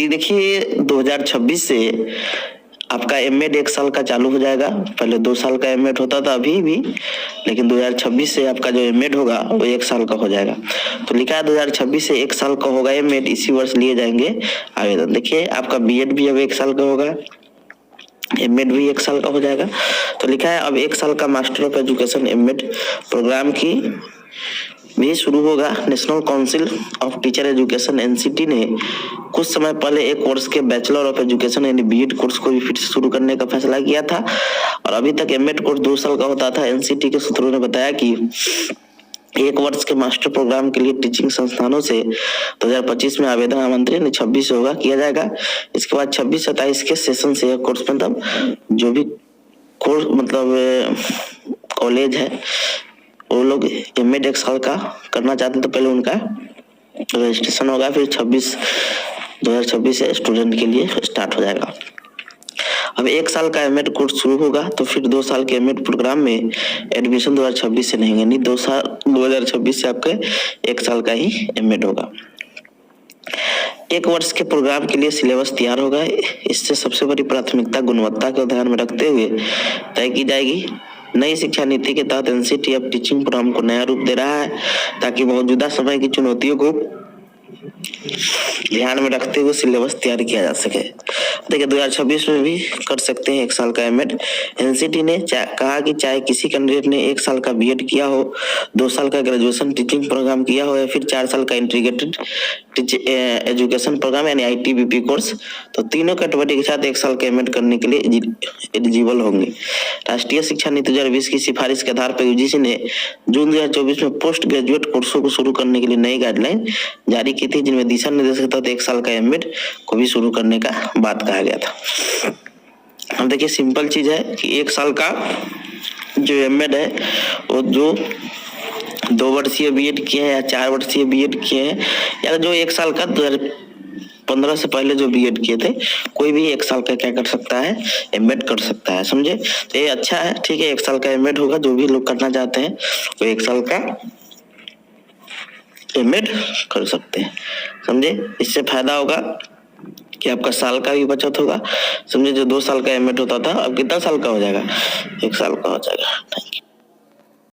अभी देखिए 2026 से आपका एमएड 1 साल का चालू हो जाएगा। पहले 2 साल का एमएड होता था अभी भी, लेकिन 2026 से आपका जो एमएड होगा वो 1 साल का हो जाएगा। तो लिखा है 2026 से 1 साल का होगा एमएड, इसी वर्ष लिए जाएंगे आवेदन। देखिए आपका बीएड भी अब 1 साल का होगा, एमएड भी 1 साल का हो जाएगा। तो लिखा है अब 1 साल का master of education MEd programme की भी शुरू होगा। National Council of Teacher Education NCT ने कुछ समय पहले 1 वर्ष के बैचलर ऑफ एजुकेशन यानी बीएड कोर्स को भी फिर से शुरू करने का फैसला किया था, और अभी तक एमएड कोर्स 2 साल का होता था। एनसीटी के सूत्रों ने बताया कि 1 वर्ष के मास्टर प्रोग्राम के लिए टीचिंग संस्थानों से 2025 में आवेदन आमंत्रण 26 होगा किया जाएगा। इसके बाद 26-27 के सेशन से यह कोर्स मतलब जो भी कोर्स मतलब कॉलेज है वो लोग एमएड 1 साल का करना चाहते हैं तो पहले उनका रजिस्ट्रेशन होगा, फिर 2026 से स्टूडेंट के लिए स्टार्ट हो जाएगा। अब 1 साल का एमएड कोर्स शुरू होगा तो फिर 2 साल के एमएड प्रोग्राम में एडमिशन 2026 से नहीं होगा, नहीं 2026 से आपके 1 साल का ही एमएड होगा। 1 वर्ष के प्रोग्राम के लिए सिलेबस तैयार होगा। इससे सबसे बड़ी प्राथमिकता गुणवत्ता को ध्यान में रखते हुए तय की जाएगी। नई शिक्षा नीति के तहत एनसीटी अब टीचिंग प्रोग्राम को नया रूप दे रहा है ताकि मौजूदा समय की चुनौतियों को ध्यान में रखते हुए सिलेबस तैयार किया जा सके। देखिए 2026 में भी कर सकते हैं 1 साल का एमएड। एनसीटी ने कहा कि चाहे किसी कैंडिडेट ने 1 साल का बीएड किया हो, 2 साल का ग्रेजुएशन टीचिंग प्रोग्राम किया हो या फिर 4 साल का इंटीग्रेटेड एजुकेशन प्रोग्राम यानी आईटीबीपी कोर्स, तो तीनों कैटेगरी के साथ 1 साल का एमएड करने के लिए एलिजिबल होंगे। राष्ट्रीय शिक्षा नीति 2020 की सिफारिश के आधार पर यूजीसी ने जून 2024 में पोस्ट ग्रेजुएट कोर्सों को शुरू करने के लिए नई गाइडलाइन जारी की थी, जिनमें दिशा निर्देश के तहत 1 साल का एमएड को भी शुरू करने का बात कहा गया था। अब देखिए सिंपल चीज है कि 1 साल का जो एमएड है वो जो 2 वर्षीय बीएड किए हैं या 4 वर्षीय बीएड किए हैं या जो 1 साल का 2015 से पहले जो बीएड किए थे, कोई भी 1 साल का क्या कर सकता है, एमएड कर सकता है। समझे? तो ये अच्छा है, ठीक है। 1 साल का एमएड होगा, जो भी लोग करना चाहते हैं वो 1 साल का एमएड कर सकते हैं। समझे? इससे फायदा होगा कि आपका साल का भी बचत होगा। समझे? जो 2 साल का एमएड होता था अब कितना साल का हो जाएगा, 1 साल का हो जाएगा। Thank you.